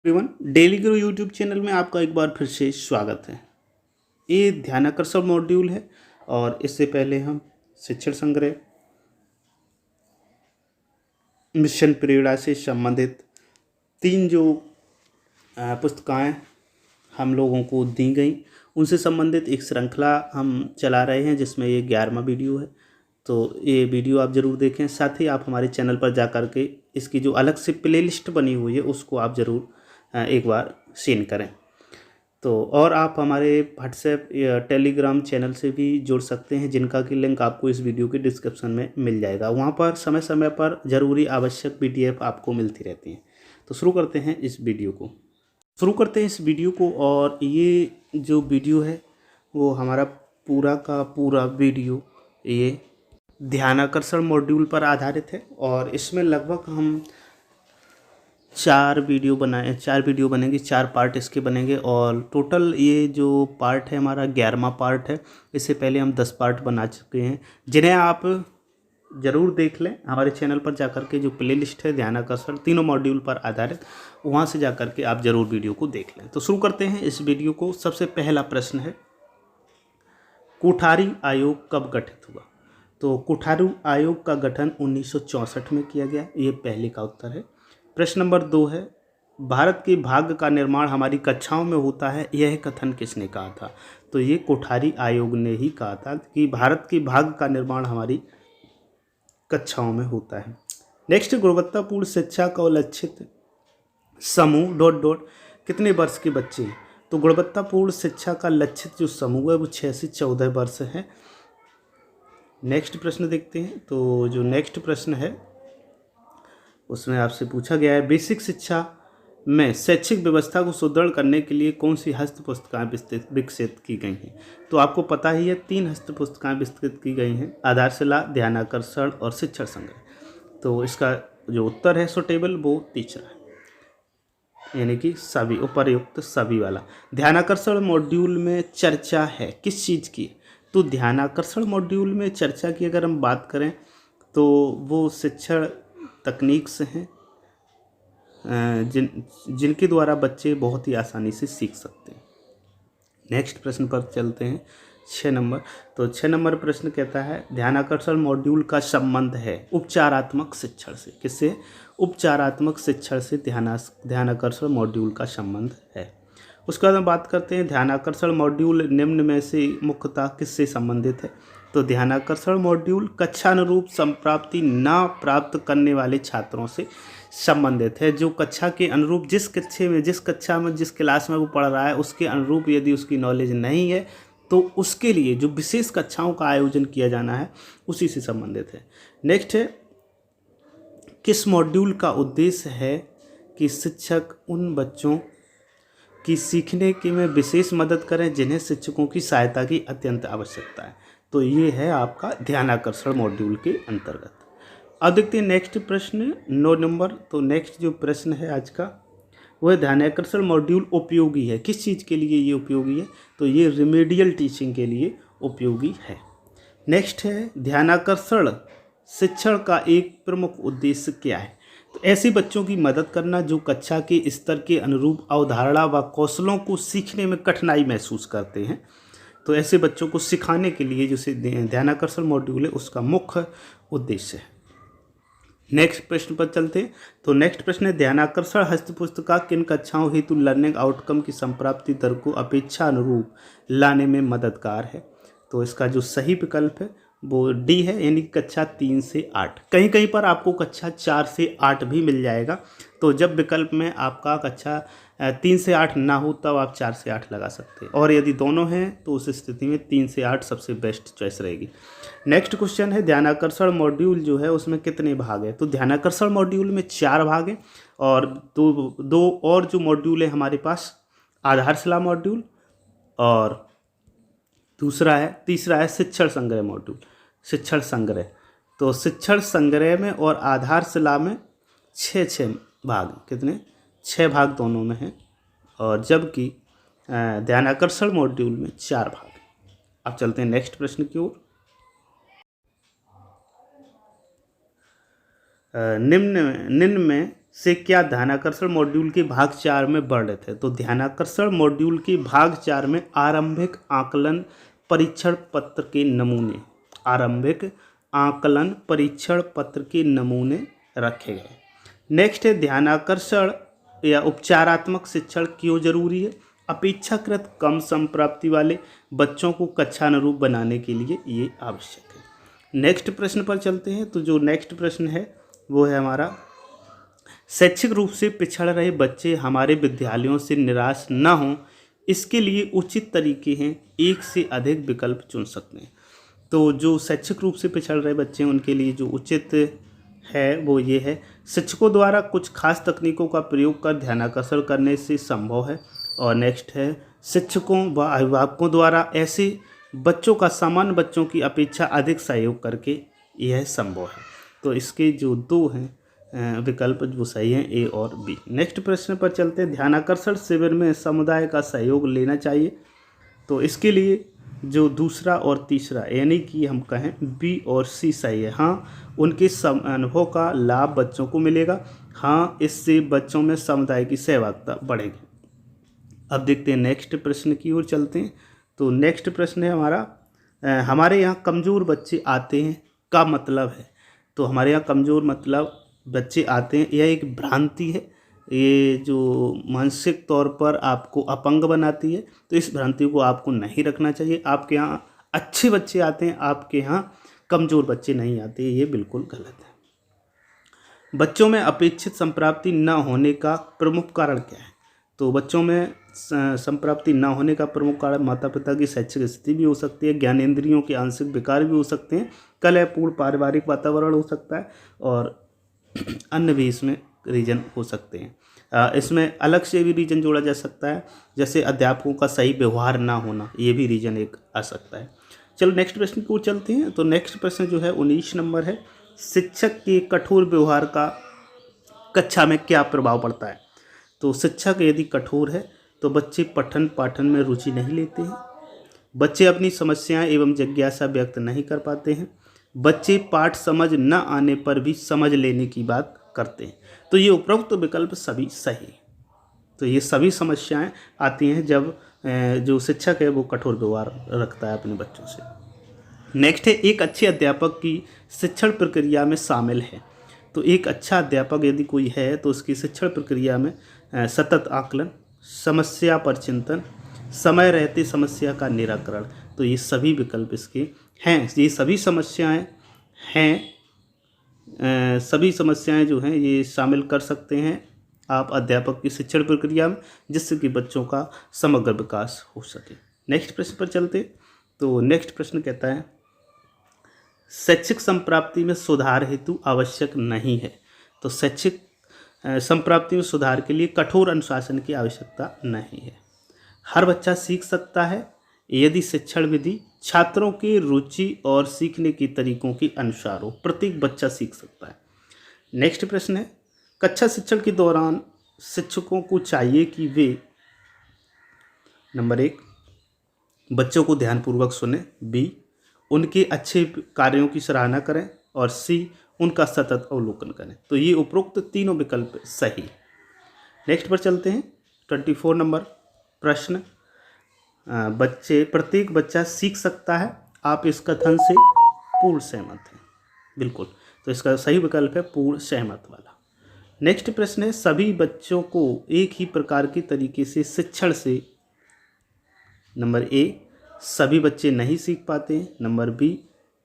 Everyone, daily grow YouTube channel में आपका एक बार फिर से स्वागत है। ये ध्यानाकर्षण मॉड्यूल है और इससे पहले हम शिक्षण संग्रह, मिशन प्रेरणा से संबंधित तीन जो पुस्तकें हम लोगों को दी गई उनसे संबंधित एक श्रृंखला हम चला रहे हैं, जिसमें ये 11वां वीडियो है। तो ये वीडियो आप ज़रूर देखें। साथ ही आप हमारे चैनल पर जा कर के इसकी जो अलग से प्लेलिस्ट बनी हुई है उसको आप ज़रूर एक बार सीन करें। तो और आप हमारे व्हाट्सएप या टेलीग्राम चैनल से भी जुड़ सकते हैं, जिनका कि लिंक आपको इस वीडियो के डिस्क्रिप्शन में मिल जाएगा। वहाँ पर समय समय पर ज़रूरी आवश्यक PDF आपको मिलती रहती हैं। तो शुरू करते हैं इस वीडियो को। और ये जो वीडियो है वो हमारा पूरा का पूरा वीडियो ये ध्यानाकर्षण मॉड्यूल पर आधारित है और इसमें लगभग हम 4 वीडियो बनेंगे, 4 पार्ट इसके बनेंगे और टोटल ये जो पार्ट है हमारा 11वां पार्ट है। इससे पहले हम 10 पार्ट बना चुके हैं, जिन्हें आप ज़रूर देख लें। हमारे चैनल पर जाकर के जो प्लेलिस्ट है ध्यानाकर्षण तीनों मॉड्यूल पर आधारित, वहाँ से जाकर के आप ज़रूर वीडियो को देख लें। तो शुरू करते हैं इस वीडियो को। सबसे पहला प्रश्न है, कोठारी आयोग कब गठित हुआ? तो कोठारी आयोग का गठन 1964 में किया गया, ये पहले का उत्तर है। प्रश्न नंबर 2 है, भारत के भाग्य का निर्माण हमारी कक्षाओं में होता है, यह कथन किसने कहा था? तो ये कोठारी आयोग ने ही कहा था कि भारत के भाग्य का निर्माण हमारी कक्षाओं में होता है। नेक्स्ट, गुणवत्तापूर्ण शिक्षा का लक्षित समूह ... कितने वर्ष के बच्चे हैं? तो गुणवत्तापूर्ण शिक्षा का लक्षित जो समूह है वो 6 से 14 वर्ष है। नेक्स्ट प्रश्न देखते हैं। तो जो नेक्स्ट प्रश्न है उसमें आपसे पूछा गया है, बेसिक शिक्षा में शैक्षिक व्यवस्था को सुदृढ़ करने के लिए कौन सी हस्त पुस्तिकाएँ विकसित की गई हैं? तो आपको पता ही है 3 हस्त पुस्तिकाएँ विकसित की गई हैं, आधारशिला, ध्यानाकर्षण और शिक्षण संग्रह। तो इसका जो उत्तर है सुटेबल वो तीसरा है, यानी कि सभी, उपर्युक्त सभी वाला। ध्यानाकर्षण मॉड्यूल में चर्चा है किस चीज़ की? तो ध्यानाकर्षण मॉड्यूल में चर्चा की अगर हम बात करें तो वो शिक्षण तकनीक से हैं जिनके द्वारा बच्चे बहुत ही आसानी से सीख सकते हैं। नेक्स्ट प्रश्न पर चलते हैं, 6 नंबर। तो 6 नंबर प्रश्न कहता है, ध्यानाकर्षण मॉड्यूल का संबंध है उपचारात्मक शिक्षण से। किससे? उपचारात्मक शिक्षण से ध्यानाकर्षण मॉड्यूल का संबंध है। उसके बाद हम बात करते हैं, ध्यानाकर्षण मॉड्यूल निम्न में से मुख्यतः किससे संबंधित है? तो ध्यानाकर्षण मॉड्यूल कक्षानुरूप संप्राप्ति न प्राप्त करने वाले छात्रों से संबंधित है। जो कक्षा के अनुरूप जिस क्लास में वो पढ़ रहा है उसके अनुरूप यदि उसकी नॉलेज नहीं है तो उसके लिए जो विशेष कक्षाओं का आयोजन किया जाना है उसी से संबंधित है। नेक्स्ट है, किस मॉड्यूल का उद्देश्य है कि शिक्षक उन बच्चों की सीखने की में विशेष मदद करें जिन्हें शिक्षकों की सहायता की अत्यंत आवश्यकता है? तो ये है आपका ध्यानाकर्षण मॉड्यूल के अंतर्गत। अब देखते हैं नेक्स्ट प्रश्न 9 नंबर। तो नेक्स्ट जो प्रश्न है आज का वह ध्यानाकर्षण मॉड्यूल उपयोगी है किस चीज़ के लिए? ये उपयोगी है तो ये रिमेडियल टीचिंग के लिए उपयोगी है। नेक्स्ट है, ध्यानाकर्षण शिक्षण का एक प्रमुख उद्देश्य क्या है? तो ऐसे बच्चों की मदद करना जो कक्षा के स्तर के अनुरूप अवधारणा व कौशलों को सीखने में कठिनाई महसूस करते हैं। तो ऐसे बच्चों को सिखाने के लिए जो ध्यानाकर्षण मॉड्यूल है उसका मुख्य उद्देश्य है। नेक्स्ट प्रश्न पर चलते हैं। तो नेक्स्ट प्रश्न है, ध्यानाकर्षण हस्तपुस्तिका किन कक्षाओं हेतु लर्निंग आउटकम की संप्राप्ति दर को अपेक्षा अनुरूप लाने में मददगार है? तो इसका जो सही विकल्प है वो डी है, यानी कक्षा 3 से 8। कहीं कहीं पर आपको कक्षा 4 से 8 भी मिल जाएगा। तो जब विकल्प में आपका कक्षा 3 से 8 ना हो तब आप 4 से 8 लगा सकते हैं, और यदि दोनों हैं तो उस स्थिति में 3 से 8 सबसे बेस्ट चॉइस रहेगी। नेक्स्ट क्वेश्चन है, ध्यानाकर्षण मॉड्यूल जो है उसमें कितने भाग हैं? तो ध्यानाकर्षण मॉड्यूल में 4 भाग हैं और दो और जो मॉड्यूल है हमारे पास, आधारशिला मॉड्यूल और तीसरा है शिक्षण संग्रह मॉड्यूल, शिक्षण संग्रह। तो शिक्षण संग्रह में और आधारशिला में 6 भाग, कितने? 6 भाग दोनों में हैं, और जबकि ध्यानाकर्षण मॉड्यूल में 4 भाग हैं। अब चलते हैं नेक्स्ट प्रश्न की ओर। निम्न में से क्या ध्यानाकर्षण मॉड्यूल के भाग 4 में वर्णित है? तो ध्यानाकर्षण मॉड्यूल के भाग 4 में आरंभिक आकलन परीक्षण पत्र के नमूने, आरंभिक आकलन परीक्षण पत्र के नमूने रखे गए। नेक्स्ट है ध्यानाकर्षण या उपचारात्मक शिक्षण क्यों जरूरी है? अपेक्षाकृत कम संप्राप्ति वाले बच्चों को कक्षानुरूप बनाने के लिए ये आवश्यक है। नेक्स्ट प्रश्न पर चलते हैं। तो जो नेक्स्ट प्रश्न है वो है हमारा, शैक्षिक रूप से पिछड़ रहे बच्चे हमारे विद्यालयों से निराश न हों, इसके लिए उचित तरीके हैं, एक से अधिक विकल्प चुन सकते हैं। तो जो शैक्षिक रूप से पिछड़ रहे बच्चे हैं उनके लिए जो उचित है वो ये है, शिक्षकों द्वारा कुछ खास तकनीकों का प्रयोग कर ध्यानाकर्षण करने से संभव है। और नेक्स्ट है, शिक्षकों व अभिभावकों द्वारा ऐसे बच्चों का सामान्य बच्चों की अपेक्षा अधिक सहयोग करके यह संभव है। तो इसके जो दो हैं विकल्प वो सही हैं, ए और बी। नेक्स्ट प्रश्न पर चलते हैं, ध्यानाकर्षण शिविर में समुदाय का सहयोग लेना चाहिए। तो इसके लिए जो दूसरा और तीसरा यानी कि हम कहें बी और सी सही है। हाँ, उनके अनुभव का लाभ बच्चों को मिलेगा। हाँ, इससे बच्चों में समुदाय की सहभागिता बढ़ेगी। अब देखते हैं नेक्स्ट प्रश्न की ओर चलते हैं। तो नेक्स्ट प्रश्न है हमारा, हमारे यहाँ कमज़ोर बच्चे आते हैं का मतलब है? तो हमारे यहाँ कमज़ोर मतलब बच्चे आते हैं, यह एक भ्रांति है, ये जो मानसिक तौर पर आपको अपंग बनाती है। तो इस भ्रांति को आपको नहीं रखना चाहिए। आपके यहाँ अच्छे बच्चे आते हैं, आपके यहाँ कमज़ोर बच्चे नहीं आते, ये बिल्कुल गलत है। बच्चों में अपेक्षित संप्राप्ति न होने का प्रमुख कारण क्या है? तो बच्चों में संप्राप्ति न होने का प्रमुख कारण माता पिता की शैक्षिक स्थिति भी हो सकती है, ज्ञानेंद्रियों के आंशिक विकार भी हो सकते हैं, कलहपूर्ण पारिवारिक वातावरण हो सकता है और अन्य भी इसमें रीजन हो सकते हैं। इसमें अलग से भी रीजन जोड़ा जा सकता है, जैसे अध्यापकों का सही व्यवहार ना होना, ये भी रीजन एक आ सकता है। चलो नेक्स्ट प्रश्न को चलते हैं। तो नेक्स्ट प्रश्न जो है 19 नंबर है, शिक्षक के कठोर व्यवहार का कक्षा में क्या प्रभाव पड़ता है? तो शिक्षक यदि कठोर है तो बच्चे पठन पाठन में रुचि नहीं लेते हैं, बच्चे अपनी समस्याएं एवं जिज्ञासा व्यक्त नहीं कर पाते हैं, बच्चे पाठ समझ न आने पर भी समझ लेने की बात करते हैं। तो ये उपरोक्त विकल्प सभी सही। तो ये सभी समस्याएं आती हैं जब जो शिक्षक है वो कठोर व्यवहार रखता है अपने बच्चों से। नेक्स्ट है, एक अच्छे अध्यापक की शिक्षण प्रक्रिया में शामिल है। तो एक अच्छा अध्यापक यदि कोई है तो उसकी शिक्षण प्रक्रिया में सतत आकलन, समस्या पर चिंतन, समय रहते समस्या का निराकरण, तो ये सभी विकल्प इसके हैं। ये सभी समस्याएं हैं, सभी समस्याएं जो हैं ये शामिल कर सकते हैं आप अध्यापक की शिक्षण प्रक्रिया में, जिससे कि बच्चों का समग्र विकास हो सके। नेक्स्ट प्रश्न पर चलते। तो नेक्स्ट प्रश्न कहता है, शैक्षिक संप्राप्ति में सुधार हेतु आवश्यक नहीं है। तो शैक्षिक संप्राप्ति में सुधार के लिए कठोर अनुशासन की आवश्यकता नहीं है। हर बच्चा सीख सकता है यदि शिक्षण विधि छात्रों की रुचि और सीखने के तरीकों के अनुसार हो। प्रत्येक बच्चा सीख सकता है। नेक्स्ट प्रश्न है, कक्षा शिक्षण के दौरान शिक्षकों को चाहिए कि वे नंबर 1 बच्चों को ध्यानपूर्वक सुने, बी उनके अच्छे कार्यों की सराहना करें और सी उनका सतत अवलोकन करें। तो ये उपरोक्त तीनों विकल्प सही। नेक्स्ट पर चलते हैं 24 नंबर प्रश्न, प्रत्येक बच्चा सीख सकता है, आप इस कथन से पूर्ण सहमत हैं? बिल्कुल। तो इसका सही विकल्प है पूर्ण सहमत वाला। नेक्स्ट प्रश्न है, सभी बच्चों को एक ही प्रकार के तरीके से शिक्षण से नंबर ए सभी बच्चे नहीं सीख पाते हैं, नंबर बी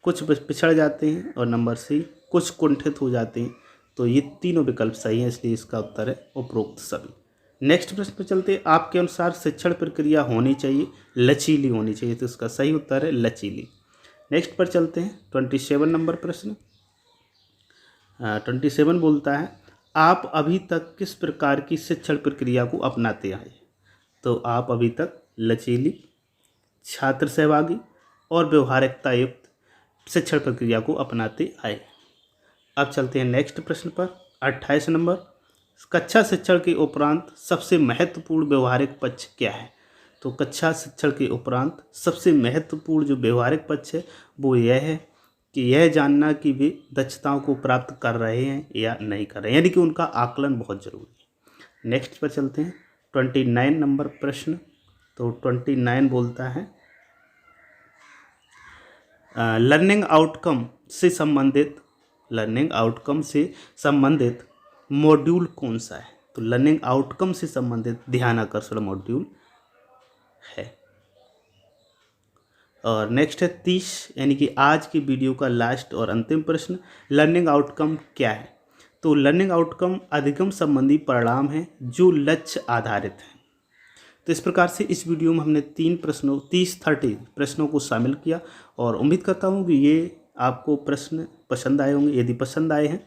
कुछ पिछड़ जाते हैं और नंबर सी कुछ कुंठित हो जाते हैं। तो ये तीनों विकल्प सही हैं, इसलिए इसका उत्तर है उपरोक्त सभी। नेक्स्ट प्रश्न पर चलते हैं, आपके अनुसार शिक्षण प्रक्रिया होनी चाहिए लचीली होनी चाहिए? तो इसका सही उत्तर है लचीली। नेक्स्ट पर चलते हैं 27 नंबर प्रश्न। 27 बोलता है, आप अभी तक किस प्रकार की शिक्षण प्रक्रिया को अपनाते आए? तो आप अभी तक लचीली, छात्र सहभागी और व्यवहारिकता युक्त शिक्षण प्रक्रिया को अपनाते आए। अब चलते हैं नेक्स्ट प्रश्न पर 28 नंबर, कक्षा शिक्षण के उपरांत सबसे महत्वपूर्ण व्यवहारिक पक्ष क्या है? तो कक्षा शिक्षण के उपरांत सबसे महत्वपूर्ण जो व्यवहारिक पक्ष है वो यह है कि यह जानना कि वे दक्षताओं को प्राप्त कर रहे हैं या नहीं कर रहे हैं, यानी कि उनका आकलन बहुत ज़रूरी है। नेक्स्ट पर चलते हैं 29 नंबर प्रश्न। तो 29 बोलता है लर्निंग आउटकम से संबंधित मॉड्यूल कौन सा है। तो लर्निंग आउटकम से संबंधित ध्यान आकर्षण मॉड्यूल है। और नेक्स्ट है 30, यानी कि आज की वीडियो का लास्ट और अंतिम प्रश्न, लर्निंग आउटकम क्या है। तो लर्निंग आउटकम अधिगम संबंधी परिणाम है जो लक्ष्य आधारित है। तो इस प्रकार से इस वीडियो में हमने 30 प्रश्नों को शामिल किया और उम्मीद करता हूँ कि ये आपको प्रश्न पसंद आए होंगे। यदि पसंद आए हैं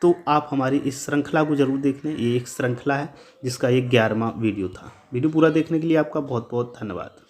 तो आप हमारी इस श्रृंखला को ज़रूर देख लें। ये एक श्रृंखला है जिसका ये 11वां वीडियो था। वीडियो पूरा देखने के लिए आपका बहुत बहुत धन्यवाद।